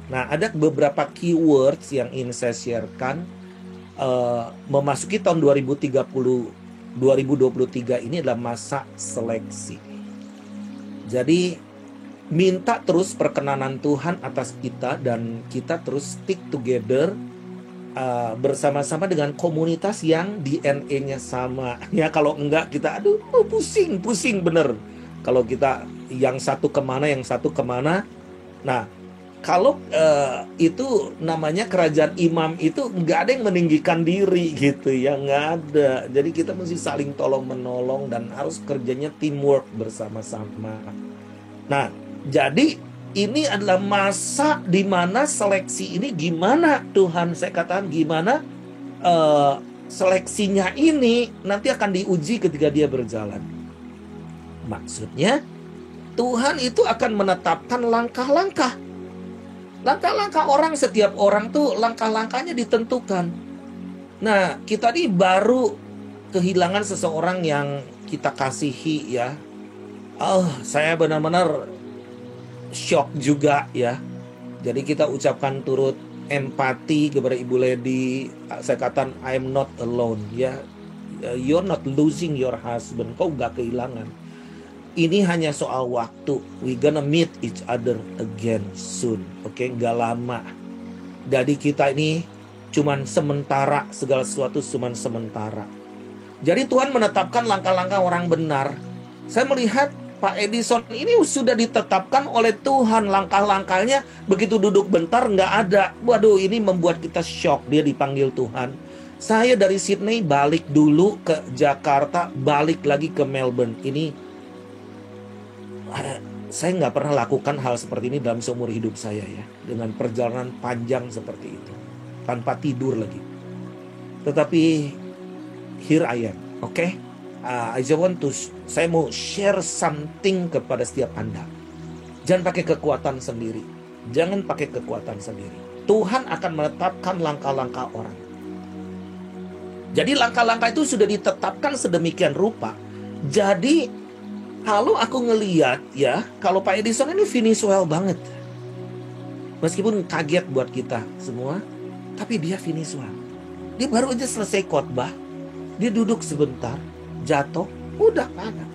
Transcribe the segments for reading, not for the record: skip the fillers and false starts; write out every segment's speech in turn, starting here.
Nah, ada beberapa keywords yang ingin saya sharekan. Memasuki tahun 2023 ini adalah masa seleksi. Jadi minta terus perkenanan Tuhan atas kita, dan kita terus stick together bersama-sama dengan komunitas yang DNA-nya sama. Ya, kalau enggak kita pusing bener. Kalau kita yang satu kemana, yang satu kemana. Nah, kalau itu namanya kerajaan imam, itu nggak ada yang meninggikan diri gitu ya, nggak ada. Jadi kita mesti saling tolong menolong dan harus kerjanya teamwork bersama-sama. Nah, jadi ini adalah masa di mana seleksi ini gimana Tuhan, saya katakan gimana seleksinya ini nanti akan diuji ketika dia berjalan. Maksudnya Tuhan itu akan menetapkan langkah-langkah orang, setiap orang tuh langkah-langkahnya ditentukan. Nah, kita ini baru kehilangan seseorang yang kita kasihi ya. Saya benar-benar shock juga ya. Jadi kita ucapkan turut empati kepada Ibu Lady. Saya katakan I'm not alone ya. You're not losing your husband. Kau gak kehilangan. Ini hanya soal waktu. We gonna meet each other again soon. Oke, gak lama. Jadi kita ini cuman sementara, segala sesuatu cuman sementara. Jadi Tuhan menetapkan langkah-langkah orang benar. Saya melihat Pak Edison ini sudah ditetapkan oleh Tuhan langkah-langkahnya. Begitu duduk bentar nggak ada. Waduh, ini membuat kita shock. Dia dipanggil Tuhan. Saya dari Sydney balik dulu ke Jakarta, balik lagi ke Melbourne. Ini saya nggak pernah lakukan hal seperti ini dalam seumur hidup saya ya. Dengan perjalanan panjang seperti itu. Tanpa tidur lagi. Tetapi here I am. Oke? I just want to, saya mau share something kepada setiap Anda. Jangan pakai kekuatan sendiri. Jangan pakai kekuatan sendiri. Tuhan akan menetapkan langkah-langkah orang. Jadi langkah-langkah itu sudah ditetapkan sedemikian rupa. Jadi kalau aku ngeliat ya, kalau Pak Edison ini finish well banget. Meskipun kaget buat kita semua, tapi dia finish well. Dia baru aja selesai khotbah, dia duduk sebentar, jatuh, udah ada.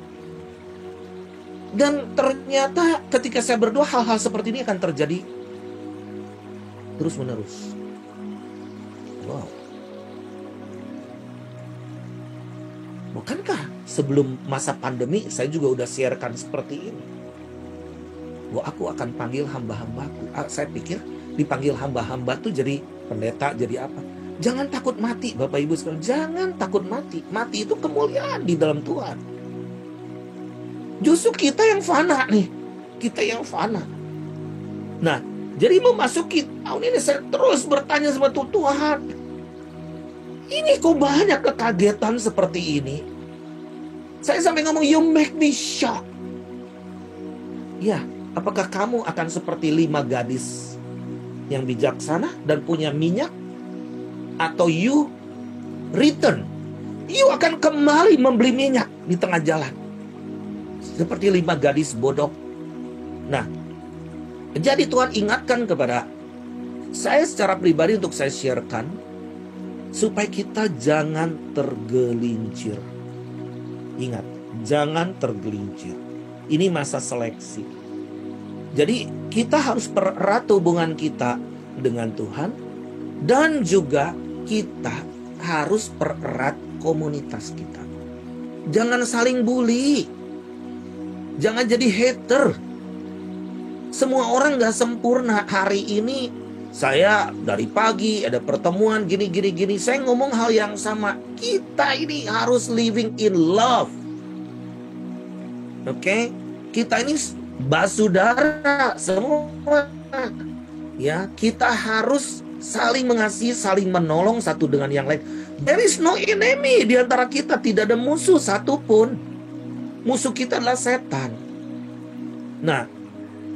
Dan ternyata ketika saya berdoa, hal-hal seperti ini akan terjadi terus menerus. Wow. Bukankah sebelum masa pandemi saya juga udah sharekan seperti ini? Bahwa aku akan panggil hamba-hambaku. Saya pikir dipanggil hamba-hamba tuh jadi pendeta, jadi apa? Jangan takut mati, Bapak Ibu sekalian. Jangan takut mati. Mati itu kemuliaan di dalam Tuhan. Justru kita yang fana nih. Kita yang fana. Nah, jadi memasuki tahun ini saya terus bertanya sama Tuhan. Ini kok banyak kekagetan seperti ini. Saya sampai ngomong, you make me shock. Ya, apakah kamu akan seperti 5 gadis yang bijaksana dan punya minyak? Atau you return, you akan kembali membeli minyak di tengah jalan seperti 5 gadis bodoh. Nah, jadi Tuhan ingatkan kepada saya secara pribadi untuk saya sharekan, supaya kita jangan tergelincir. Ingat, jangan tergelincir. Ini masa seleksi. Jadi kita harus pererat hubungan kita dengan Tuhan, dan juga kita harus pererat komunitas kita. Jangan saling bully. Jangan jadi hater. Semua orang gak sempurna. Hari ini saya dari pagi ada pertemuan gini. Saya ngomong hal yang sama. Kita ini harus living in love. Oke? Kita ini basudara semua. Ya, kita harus saling mengasihi, saling menolong satu dengan yang lain. There is no enemy di antara kita. Tidak ada musuh satupun. Musuh kita adalah setan. Nah,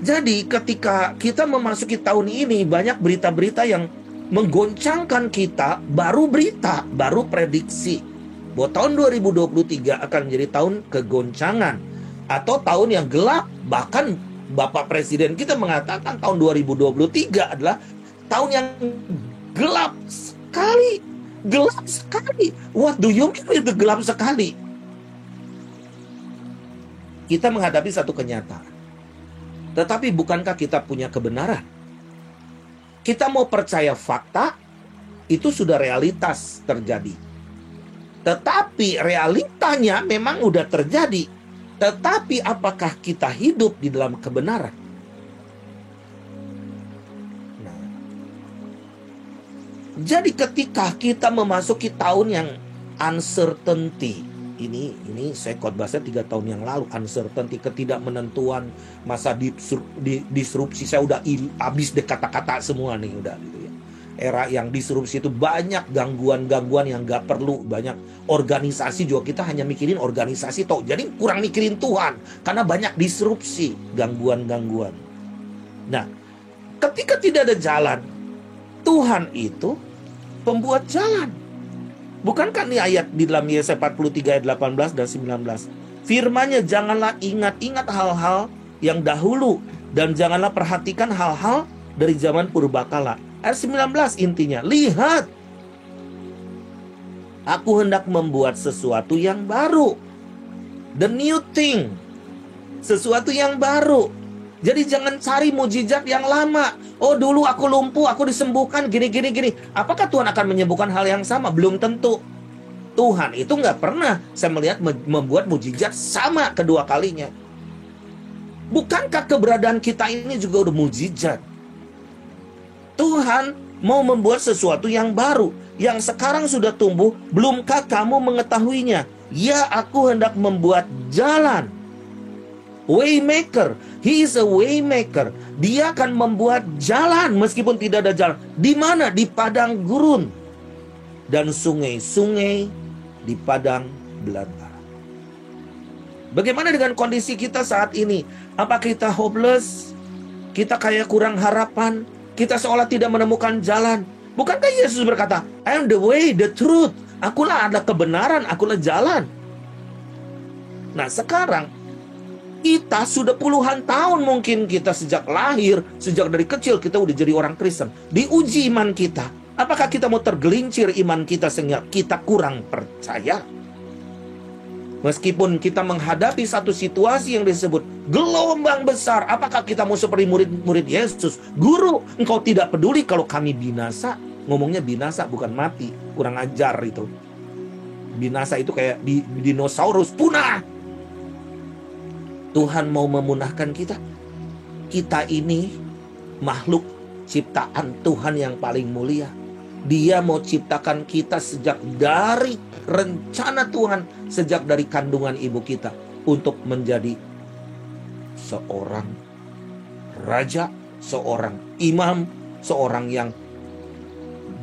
jadi ketika kita memasuki tahun ini, banyak berita-berita yang menggoncangkan kita. Baru berita, baru prediksi bahwa tahun 2023 akan menjadi tahun kegoncangan, atau tahun yang gelap, bahkan Bapak Presiden kita mengatakan tahun 2023 adalah tahun yang gelap sekali. Gelap sekali. What do you mean itu gelap sekali? Kita menghadapi satu kenyataan. Tetapi bukankah kita punya kebenaran? Kita mau percaya fakta, itu sudah realitas terjadi. Tetapi realitanya memang udah terjadi. Tetapi apakah kita hidup di dalam kebenaran? Nah, jadi ketika kita memasuki tahun yang uncertainty, ini saya khotbahnya 3 tahun yang lalu, uncertainty, ketidakmenentuan, masa disrupsi. Saya udah habis deh kata-kata semua nih, udah gitu ya. Era yang disrupsi itu banyak gangguan-gangguan yang gak perlu. Banyak organisasi juga kita hanya mikirin organisasi toh. Jadi kurang mikirin Tuhan. Karena banyak disrupsi, gangguan-gangguan. Nah, ketika tidak ada jalan, Tuhan itu pembuat jalan. Bukankah nih ayat di dalam Yesaya 43 ayat 18 dan 19? Firman-Nya, janganlah ingat-ingat hal-hal yang dahulu, dan janganlah perhatikan hal-hal dari zaman purbakala. Ayat 19 intinya, lihat, aku hendak membuat sesuatu yang baru. The new thing. Sesuatu yang baru. Jadi jangan cari mujizat yang lama. Oh, dulu aku lumpuh, aku disembuhkan, gini. Apakah Tuhan akan menyembuhkan hal yang sama? Belum tentu. Tuhan itu nggak pernah saya melihat membuat mujizat sama kedua kalinya. Bukankah keberadaan kita ini juga udah mujizat? Tuhan mau membuat sesuatu yang baru, yang sekarang sudah tumbuh, belumkah kamu mengetahuinya? Ya, aku hendak membuat jalan. Waymaker, he is a waymaker. Dia akan membuat jalan meskipun tidak ada jalan. Di mana? Di padang gurun dan sungai-sungai di padang belantara. Bagaimana dengan kondisi kita saat ini? Apa kita hopeless? Kita kayak kurang harapan? Kita seolah tidak menemukan jalan? Bukankah Yesus berkata, I am the way, the truth. Akulah adalah kebenaran, akulah jalan. Nah, sekarang kita sudah puluhan tahun mungkin kita sejak lahir, sejak dari kecil kita udah jadi orang Kristen. Diuji iman kita. Apakah kita mau tergelincir iman kita sehingga kita kurang percaya? Meskipun kita menghadapi satu situasi yang disebut gelombang besar, apakah kita mau seperti murid-murid Yesus? Guru, engkau tidak peduli kalau kami binasa. Ngomongnya binasa bukan mati, kurang ajar itu. Binasa itu kayak dinosaurus punah. Tuhan mau memunahkan kita. Kita ini makhluk ciptaan Tuhan yang paling mulia. Dia mau ciptakan kita sejak dari rencana Tuhan, sejak dari kandungan ibu kita, untuk menjadi seorang raja, seorang imam, seorang yang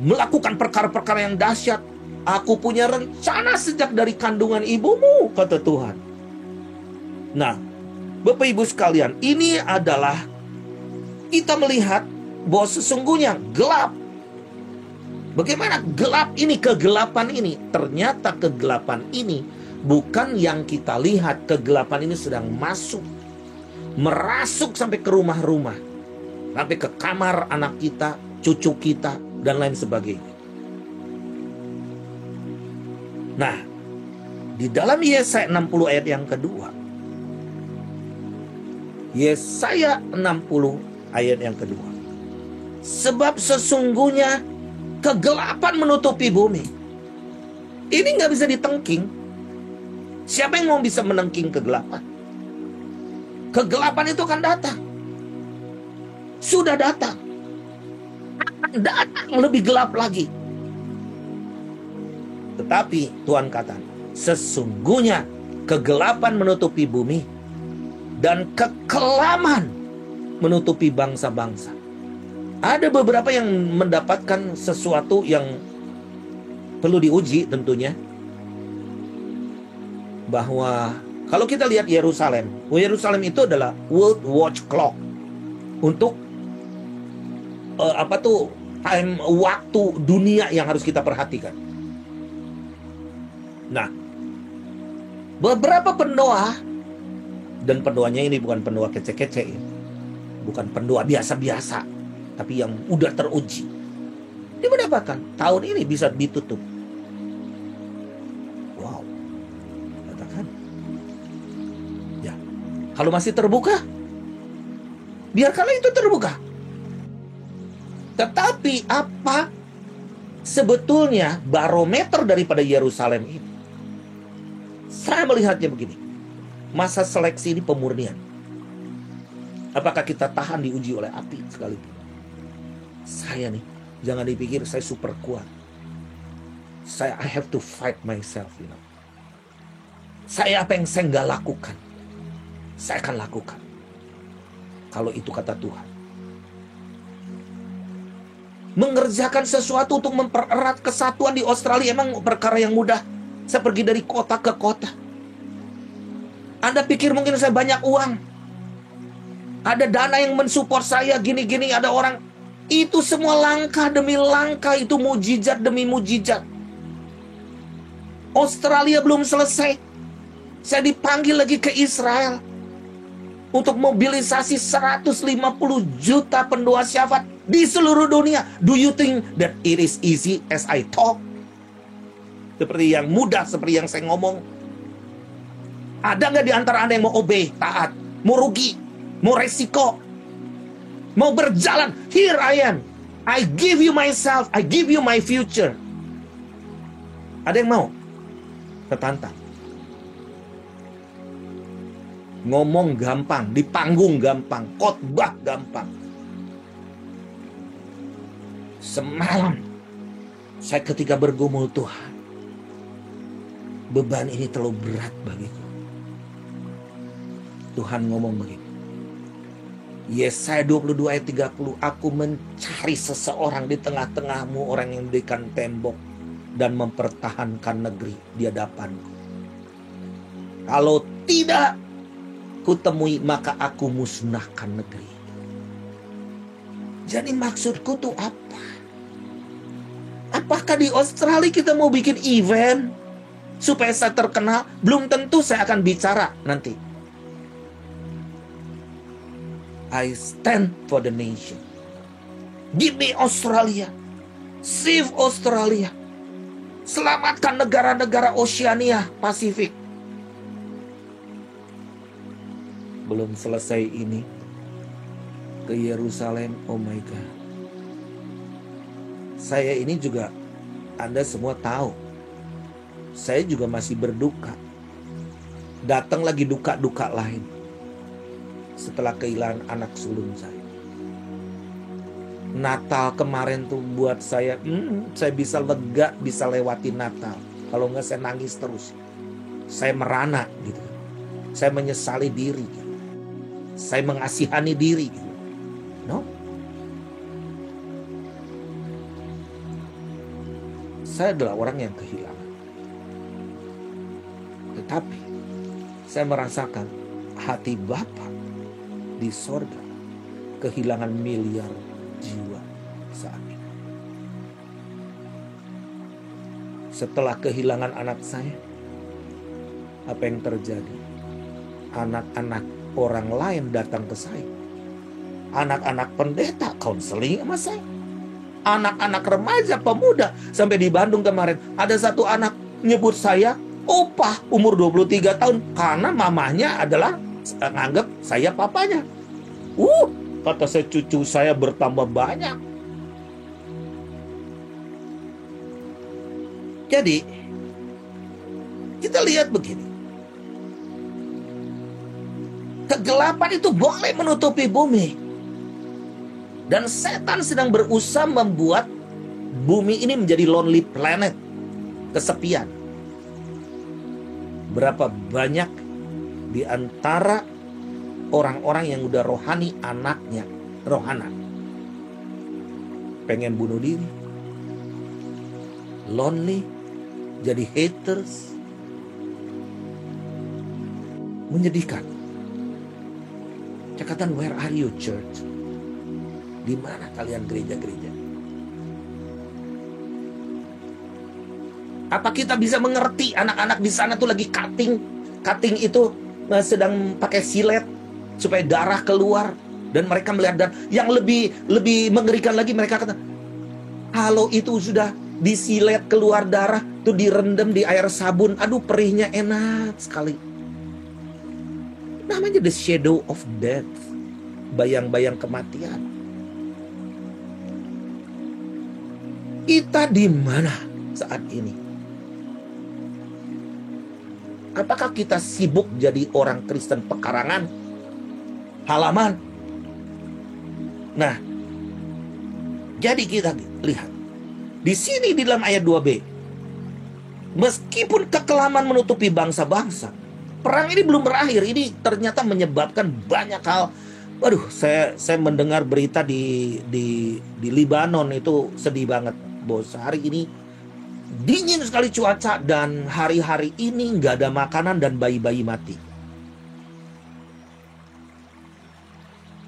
melakukan perkara-perkara yang dahsyat. Aku punya rencana sejak dari kandungan ibumu, kata Tuhan. Nah, Bapak Ibu sekalian, ini adalah kita melihat bahwa sesungguhnya gelap. Bagaimana gelap ini, kegelapan ini? Ternyata kegelapan ini bukan yang kita lihat. Kegelapan ini sedang merasuk sampai ke rumah-rumah, sampai ke kamar anak kita, cucu kita, dan lain sebagainya. Nah, di dalam Yesaya 60 ayat yang kedua, Yesaya 60 ayat yang kedua. Sebab sesungguhnya kegelapan menutupi bumi. Ini nggak bisa ditengking. Siapa yang mau bisa menengking kegelapan? Kegelapan itu akan datang. Sudah datang. Akan datang lebih gelap lagi. Tetapi Tuhan kata, sesungguhnya kegelapan menutupi bumi dan kekelaman menutupi bangsa-bangsa. Ada beberapa yang mendapatkan sesuatu yang perlu diuji tentunya. Bahwa kalau kita lihat Yerusalem itu adalah World Watch Clock. Untuk time waktu dunia yang harus kita perhatikan. Nah, beberapa pendoa, dan pendoanya ini bukan pendoa kece-kece ya. Bukan pendoa biasa-biasa, tapi yang udah teruji. Dia mendapatkan tahun ini bisa ditutup. Wow, katakan. Ya, kalau masih terbuka, biarkanlah itu terbuka. Tetapi apa sebetulnya barometer daripada Yerusalem ini? Saya melihatnya begini. Masa seleksi ini pemurnian. Apakah kita tahan diuji oleh api sekalipun? Saya nih, jangan dipikir saya super kuat. I have to fight myself, you know. Saya apa yang saya nggak lakukan, saya akan lakukan. Kalau itu kata Tuhan. Mengerjakan sesuatu untuk mempererat kesatuan di Australia emang perkara yang mudah. Saya pergi dari kota ke kota. Anda pikir mungkin saya banyak uang? Ada dana yang mensupport saya gini-gini, ada orang. Itu semua langkah demi langkah, itu mujizat demi mujizat. Australia belum selesai. Saya dipanggil lagi ke Israel untuk mobilisasi 150 juta pendoa syafaat di seluruh dunia. Do you think that it is easy as I talk? Seperti yang mudah, seperti yang saya ngomong. Ada nggak di antara Anda yang mau obey, taat, mau rugi, mau resiko, mau berjalan? Here I am. I give you myself. I give you my future. Ada yang mau? Tertantang. Ngomong gampang, di panggung gampang, khotbah gampang. Semalam saya ketika bergumul, Tuhan, beban ini terlalu berat bagiku. Tuhan ngomong begini. Yesaya 22 ayat 30, aku mencari seseorang di tengah-tengahmu, orang yang mendirikan tembok dan mempertahankan negeri di hadapanku. Kalau tidak kutemui, maka aku musnahkan negeri. Jadi maksudku tuh apa? Apakah di Australia kita mau bikin event supaya saya terkenal? Belum tentu saya akan bicara nanti. I stand for the nation. Give me Australia. Save Australia. Selamatkan negara-negara Oceania, Pasifik. Belum selesai ini, ke Yerusalem, oh my God. Saya ini juga, Anda semua tahu, saya juga masih berduka. Datang lagi duka-duka lain setelah kehilangan anak sulung saya. Natal kemarin tuh buat saya bisa lega, bisa lewati Natal. Kalau enggak saya nangis terus. Saya merana gitu. Saya menyesali diri gitu. Saya mengasihani diri gitu. No? Saya adalah orang yang kehilangan. Tetapi saya merasakan hati Bapa di sorga kehilangan miliar jiwa saat ini. Setelah kehilangan anak saya, apa yang terjadi? Anak-anak orang lain datang ke saya. Anak-anak pendeta konseling sama saya. Anak-anak remaja, pemuda. Sampai di Bandung kemarin, ada satu anak nyebut saya opah umur 23 tahun. Karena mamanya adalah nganggap saya papanya. Kata saya, cucu saya bertambah banyak. Jadi kita lihat begini. Kegelapan itu boleh menutupi bumi. Dan setan sedang berusaha membuat bumi ini menjadi lonely planet. Kesepian. Berapa banyak di antara orang-orang yang udah rohani, anaknya rohana, pengen bunuh diri, lonely, jadi haters. Menyedihkan. Cakatan, where are you church? Di mana kalian gereja-gereja? Apa kita bisa mengerti anak-anak di sana tuh lagi cutting? Cutting itu sedang pakai silet supaya darah keluar Dan mereka melihat, dan yang lebih mengerikan lagi, mereka kata, kalau itu sudah disilet keluar darah, tuh direndam di air sabun, aduh perihnya enak sekali. Namanya the shadow of death, bayang-bayang kematian. Kita di mana saat ini? Apakah kita sibuk jadi orang Kristen pekarangan, halaman? Nah, jadi kita lihat di sini di dalam ayat 2b, meskipun kekelaman menutupi bangsa-bangsa, perang ini belum berakhir. Ini ternyata menyebabkan banyak hal. Waduh, saya mendengar berita di Libanon itu sedih banget, bos. Hari ini dingin sekali cuaca, dan hari-hari ini nggak ada makanan dan bayi-bayi mati.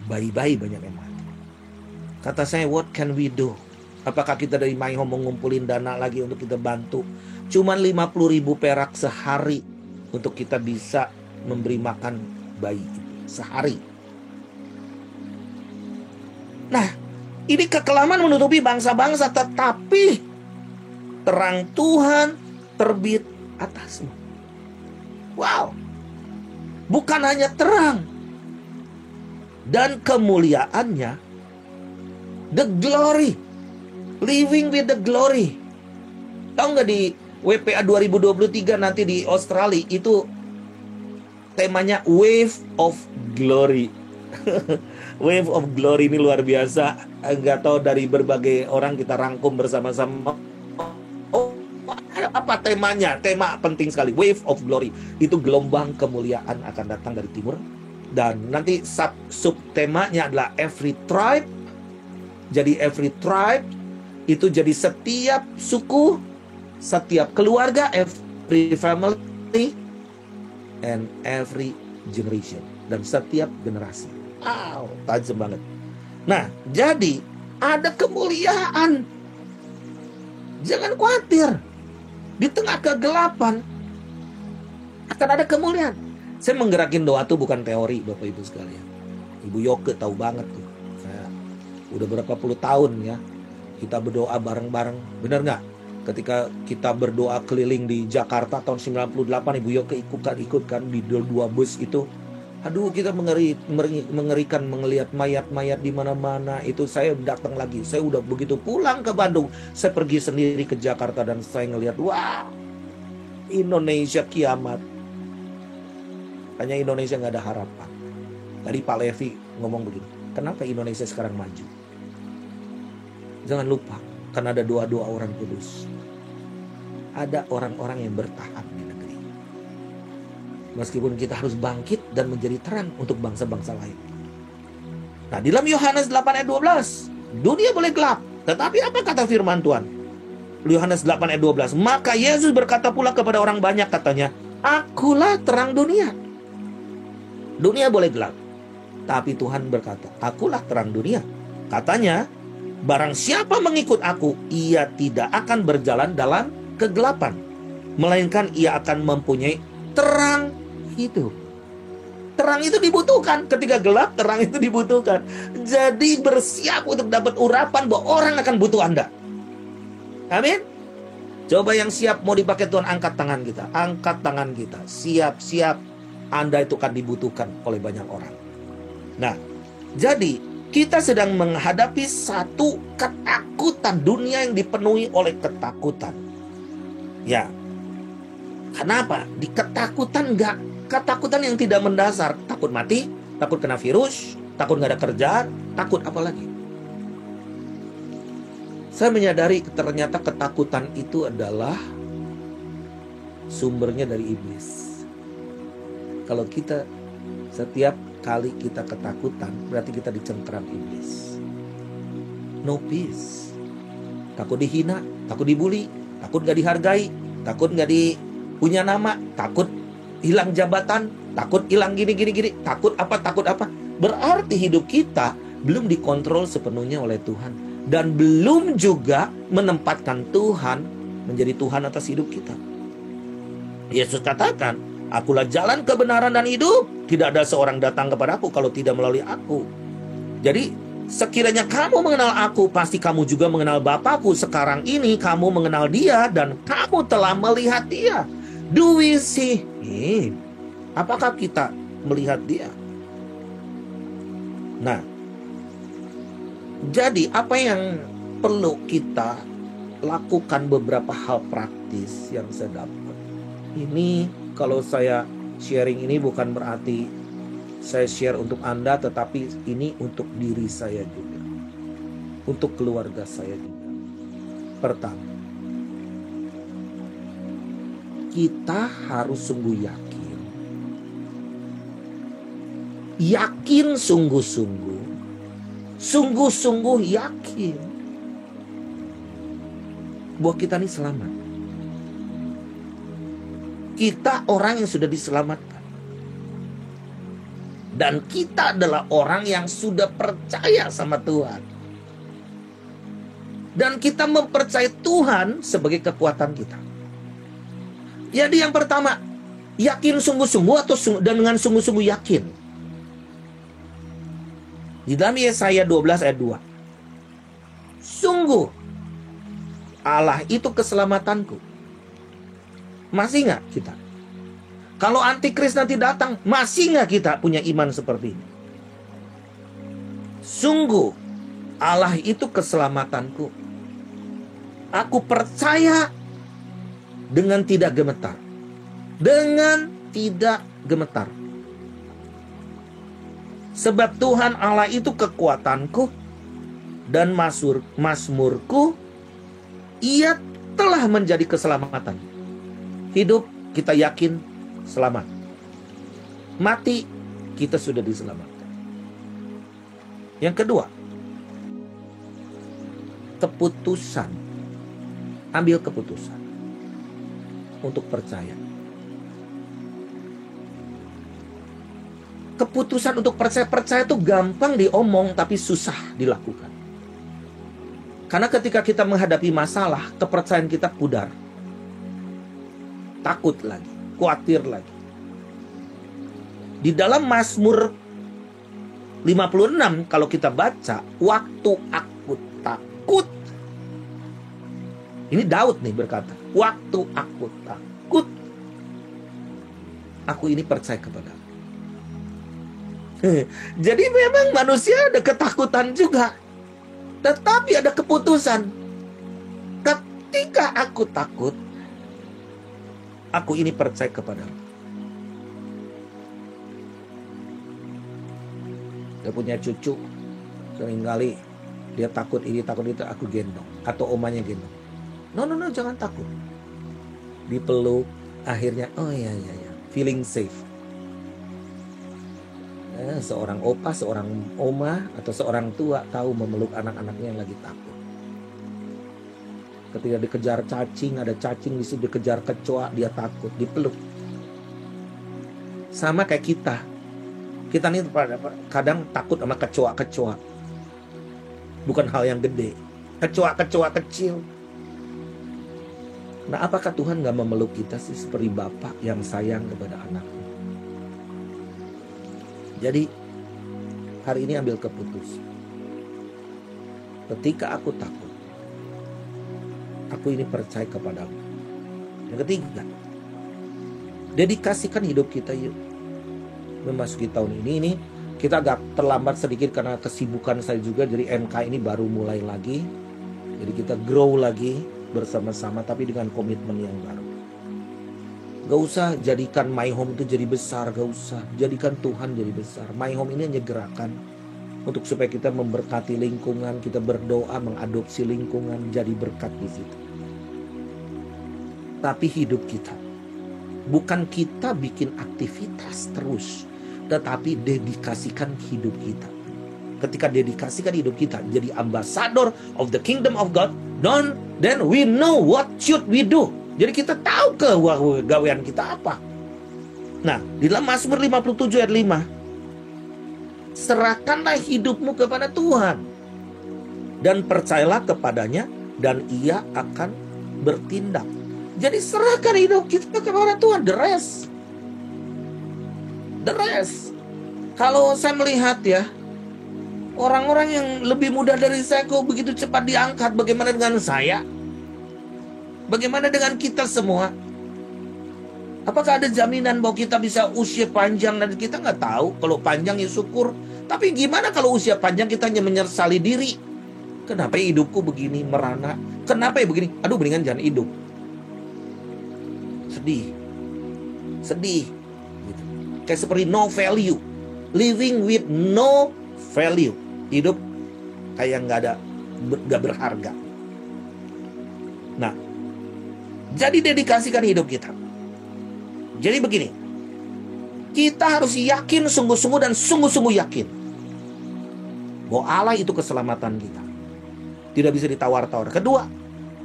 Bayi-bayi banyak yang mati. Kata saya, what can we do? Apakah kita dari My Home ngumpulin dana lagi untuk kita bantu? Cuman 50.000 perak sehari untuk kita bisa memberi makan bayi sehari. Nah, ini kekelaman menutupi bangsa-bangsa, tetapi terang Tuhan terbit atasmu. Wow. Bukan hanya terang dan kemuliaannya, the glory, living with the glory. Tahu nggak di WPA 2023 nanti di Australia itu temanya Wave of Glory. Wave of Glory ini luar biasa. Nggak tahu, dari berbagai orang kita rangkum bersama-sama. Oh, apa temanya? Tema penting sekali. Wave of Glory. Itu gelombang kemuliaan akan datang dari timur. Dan nanti sub-temanya adalah every tribe. Jadi every tribe itu jadi setiap suku, setiap keluarga, every family, and every generation. Dan setiap generasi. Wow, tajam banget. Nah, jadi ada kemuliaan. Jangan khawatir. Di tengah kegelapan akan ada kemuliaan. Saya menggerakin doa tuh bukan teori, Bapak Ibu sekalian. Ibu Yoke tahu banget tuh. Saya udah berapa puluh tahun ya kita berdoa bareng-bareng. Benar nggak? Ketika kita berdoa keliling di Jakarta tahun 98, Ibu Yoke ikutkan di 2 bus itu. Aduh, kita mengerikan melihat mayat-mayat di mana-mana. Itu saya datang lagi. Saya udah begitu pulang ke Bandung, saya pergi sendiri ke Jakarta dan saya ngelihat, wah, Indonesia kiamat. Hanya Indonesia nggak ada harapan. Tadi Pak Levi ngomong begini, kenapa Indonesia sekarang maju? Jangan lupa, kan ada doa-doa orang kudus. Ada orang-orang yang bertahan di negeri. Meskipun kita harus bangkit dan menjadi terang untuk bangsa-bangsa lain. Nah, di dalam Yohanes 8 ayat 12, dunia boleh gelap, tetapi apa kata firman Tuhan? Yohanes 8 ayat 12, maka Yesus berkata pula kepada orang banyak, katanya, akulah terang dunia. Dunia boleh gelap, tapi Tuhan berkata, akulah terang dunia. Katanya, barang siapa mengikut aku, ia tidak akan berjalan dalam kegelapan, melainkan ia akan mempunyai terang hidup. Terang itu dibutuhkan. Ketika gelap, terang itu dibutuhkan. Jadi bersiap untuk dapat urapan bahwa orang akan butuh Anda. Amin. Coba yang siap mau dipakai Tuhan, angkat tangan kita. Angkat tangan kita. Siap-siap. Anda itu akan dibutuhkan oleh banyak orang. Nah, jadi kita sedang menghadapi satu ketakutan. Dunia yang dipenuhi oleh ketakutan. Ya. Kenapa? Di ketakutan ketakutan yang tidak mendasar. Takut mati, takut kena virus, takut nggak ada kerjaan, takut apa lagi? Saya menyadari ternyata ketakutan itu adalah sumbernya dari iblis. Kalau kita setiap kali kita ketakutan, berarti kita dicengkeram iblis. No peace. Takut dihina, takut dibully, takut gak dihargai, takut gak punya nama, takut hilang jabatan, takut hilang gini, takut apa. Berarti hidup kita belum dikontrol sepenuhnya oleh Tuhan. Dan belum juga menempatkan Tuhan menjadi Tuhan atas hidup kita. Yesus katakan, akulah jalan kebenaran dan hidup. Tidak ada seorang datang kepada aku kalau tidak melalui aku. Jadi sekiranya kamu mengenal aku, pasti kamu juga mengenal Bapakku. Sekarang ini kamu mengenal dia dan kamu telah melihat dia. Do we see him? Apakah kita melihat dia? Nah, jadi apa yang perlu kita lakukan, beberapa hal praktis yang saya dapat. Ini kalau saya sharing ini bukan berarti saya share untuk Anda, tetapi ini untuk diri saya juga. Untuk keluarga saya juga. Pertama, kita harus sungguh yakin. Yakin sungguh-sungguh. Sungguh-sungguh yakin bahwa kita ini selamat. Kita orang yang sudah diselamatkan. Dan kita adalah orang yang sudah percaya sama Tuhan. Dan kita mempercayai Tuhan sebagai kekuatan kita. Jadi yang pertama, yakin sungguh-sungguh atau dan dengan sungguh-sungguh yakin. Di dalam Yesaya 12 ayat 2. Sungguh Allah itu keselamatanku. Masih nggak kita? Kalau antikris nanti datang, masih nggak kita punya iman seperti ini? Sungguh Allah itu keselamatanku. Aku percaya dengan tidak gemetar. Dengan tidak gemetar. Sebab Tuhan Allah itu kekuatanku dan mazmurku. Ia telah menjadi keselamatan. Hidup kita yakin selamat. Mati kita sudah diselamatkan. Yang kedua, keputusan. Ambil keputusan untuk percaya. Keputusan untuk percaya itu gampang diomong tapi susah dilakukan. Karena ketika kita menghadapi masalah, kepercayaan kita pudar. Takut lagi, khawatir lagi. Di dalam Mazmur 56 kalau kita baca, waktu aku takut. Ini Daud nih berkata, waktu aku takut, aku ini percaya kepadamu. Jadi memang manusia ada ketakutan juga. Tetapi ada keputusan. Ketika aku takut, aku ini percaya kepadamu. Dia punya cucu, seringkali dia takut ini, takut itu, aku gendong. Atau omanya gendong. No, jangan takut. Dipeluk, akhirnya, oh ya, feeling safe. Seorang opa, seorang oma, atau seorang tua tahu memeluk anak-anaknya yang lagi takut. Ketika dikejar cacing, ada cacing di situ, dikejar kecoa, dia takut, dipeluk. Sama kayak kita. Kita nih kadang takut sama kecoa-kecoa. Bukan hal yang gede. Kecoa-kecoa kecil. Nah, apakah Tuhan gak memeluk kita sih seperti Bapak yang sayang kepada anaknya? Jadi, hari ini ambil keputusan. Ketika aku takut, aku ini percaya kepadamu. Yang ketiga, dedikasikan hidup kita yuk. Memasuki tahun ini kita agak terlambat sedikit karena kesibukan saya juga. Jadi MK ini baru mulai lagi. Jadi kita grow lagi bersama-sama, tapi dengan komitmen yang baru. Gak usah jadikan My Home itu jadi besar, gak usah. Jadikan Tuhan jadi besar. My Home ini hanya gerakan untuk supaya kita memberkati lingkungan, kita berdoa mengadopsi lingkungan, jadi berkat di situ. Tapi hidup kita, bukan kita bikin aktivitas terus, tetapi dedikasikan hidup kita. Ketika dedikasikan hidup kita jadi ambassador of the kingdom of God, then we know what should we do. Jadi kita tahu kegawean kita apa. Nah, di dalam Mazmur 57 ayat 5, serahkanlah hidupmu kepada Tuhan dan percayalah kepadanya dan ia akan bertindak. Jadi serahkan hidup kita kepada Tuhan. The rest. Kalau saya melihat ya, Orang-orang yang lebih muda dari saya kok begitu cepat diangkat. Bagaimana dengan saya? Bagaimana dengan kita semua? Apakah ada jaminan bahwa kita bisa usia panjang? Dan kita nggak tahu. Kalau panjang ya syukur. Tapi gimana kalau usia panjang kita hanya menyesali diri? Kenapa hidupku begini merana? Kenapa ya begini? Aduh, mendingan jangan hidup. Sedih. Gitu. Kayak seperti no value. Living with no value. Hidup kayak nggak berharga. Nah, jadi dedikasikan hidup kita. Jadi begini, kita harus yakin sungguh-sungguh dan sungguh-sungguh yakin bahwa Allah itu keselamatan kita. Tidak bisa ditawar-tawar. Kedua,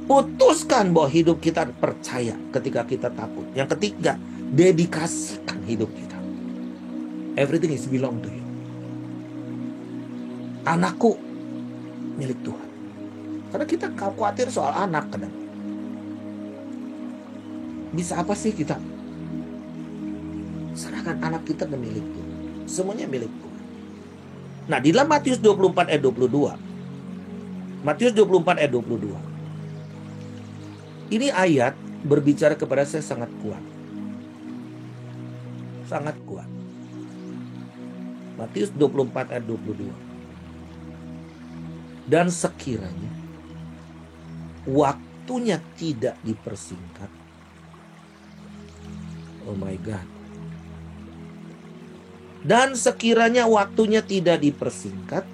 putuskan bahwa hidup kita percaya ketika kita takut. Yang ketiga, dedikasikan hidup kita. Everything is belong to you. Anakku milik Tuhan. Karena kita khawatir soal anak kadang. Bisa apa sih kita? Serahkan anak kita ke milik Tuhan. Semuanya milik Tuhan. Nah, di dalam Matius 24 ayat 22. Matius 24 ayat 22. Ini ayat berbicara kepada saya sangat kuat. Sangat kuat. Matius 24 ayat 22. Dan sekiranya waktunya tidak dipersingkat. Oh my God. Dan sekiranya waktunya tidak dipersingkat,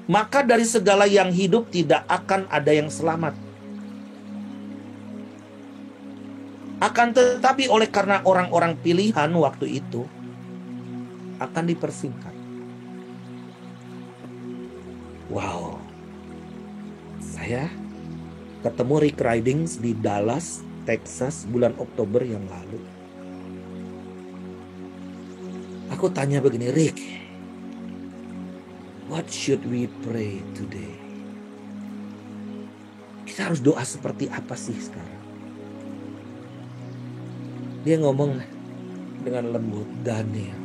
maka dari segala yang hidup tidak akan ada yang selamat. Akan tetapi oleh karena orang-orang pilihan waktu itu akan dipersingkat. Wow. Saya ketemu Rick Ridings di Dallas, Texas bulan Oktober yang lalu. Aku tanya begini, Rick, what should we pray today? Kita harus doa seperti apa sih sekarang? Dia ngomong dengan lembut, Daniel,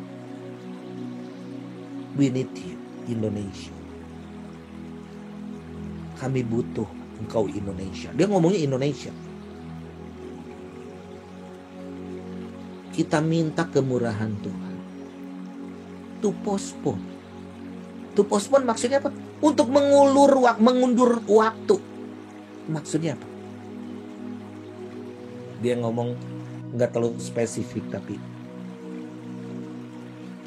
we need you, Indonesia. Kami butuh engkau Indonesia. Dia ngomongnya Indonesia. Kita minta kemurahan Tuhan. To postpone. To postpone maksudnya apa? Untuk mengundur waktu. Maksudnya apa? Dia ngomong nggak terlalu spesifik, tapi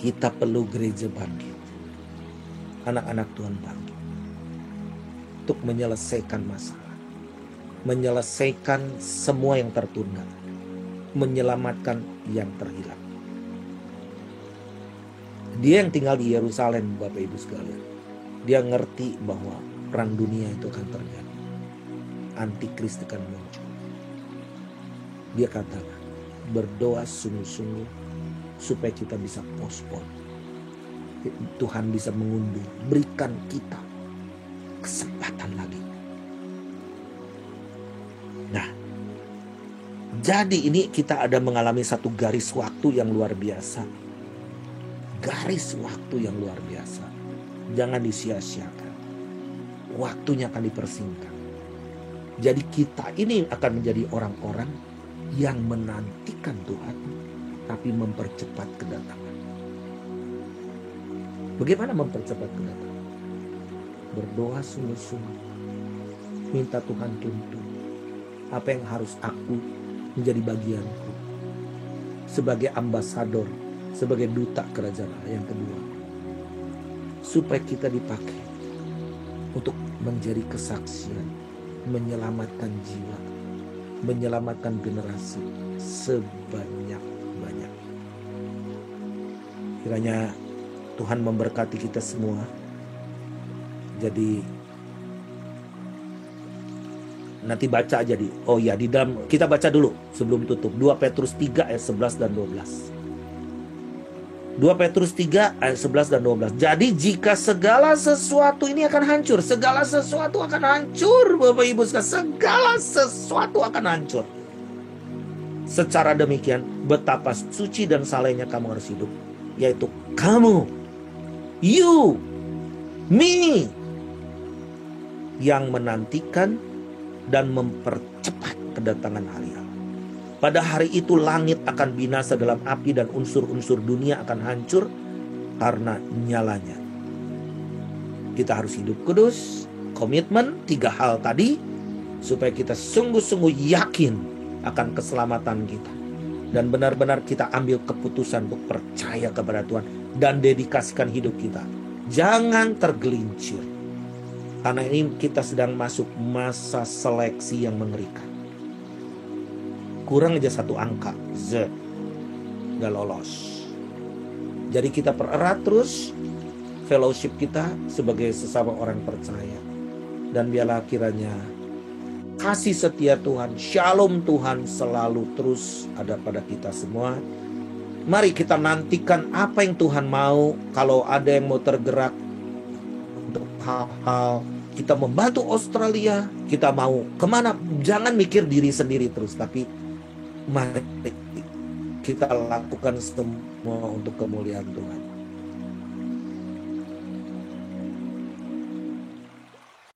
kita perlu gereja bangkit. Anak-anak Tuhan bangkit. Untuk menyelesaikan masalah. Menyelesaikan semua yang tertunda. Menyelamatkan yang terhilang. Dia yang tinggal di Yerusalem, Bapak Ibu sekalian. Dia ngerti bahwa perang dunia itu akan terjadi. Antikris akan muncul. Dia katakan, berdoa sungguh-sungguh supaya kita bisa postpone. Tuhan bisa mengundur. Berikan kita kesempatan lagi. Nah, jadi ini kita ada mengalami satu garis waktu yang luar biasa. Garis waktu yang luar biasa. Jangan disia-siakan. Waktunya akan dipersingkat. Jadi kita ini akan menjadi orang-orang yang menantikan Tuhan, tapi mempercepat kedatangan. Bagaimana mempercepat kedatangan? Berdoa sungguh-sungguh. Minta Tuhan tuntun. Apa yang harus aku menjadi bagianku. Sebagai ambasador, sebagai duta kerajaan Allah. Yang kedua, supaya kita dipakai untuk menjadi kesaksian, menyelamatkan jiwa, menyelamatkan generasi sebanyak-banyak. Kiranya Tuhan memberkati kita semua. Jadi nanti baca aja di dalam kita baca dulu sebelum tutup 2 Petrus 3 ayat 11 dan 12. 2 Petrus 3 ayat 11 dan 12. Jadi jika segala sesuatu ini akan hancur, segala sesuatu akan hancur, Bapak Ibu sekalian, segala sesuatu akan hancur. Secara demikian betapa suci dan salehnya kamu harus hidup, yaitu kamu, you Me yang menantikan dan mempercepat kedatangan hari Allah. Pada hari itu langit akan binasa dalam api dan unsur-unsur dunia akan hancur karena nyalanya. Kita harus hidup kudus, komitmen 3 hal tadi, supaya kita sungguh-sungguh yakin akan keselamatan kita. Dan benar-benar kita ambil keputusan untuk percaya kepada Tuhan dan dedikasikan hidup kita. Jangan tergelincir. Karena ini kita sedang masuk masa seleksi yang mengerikan. Kurang aja 1 angka, Z, gak lolos. Jadi kita pererat terus fellowship kita sebagai sesama orang percaya. Dan biarlah kiranya kasih setia Tuhan, shalom Tuhan selalu terus ada pada kita semua. Mari kita nantikan apa yang Tuhan mau. Kalau ada yang mau tergerak untuk hal-hal, kita membantu Australia, kita mau kemana, jangan mikir diri sendiri terus, tapi mari kita lakukan semua untuk kemuliaan Tuhan.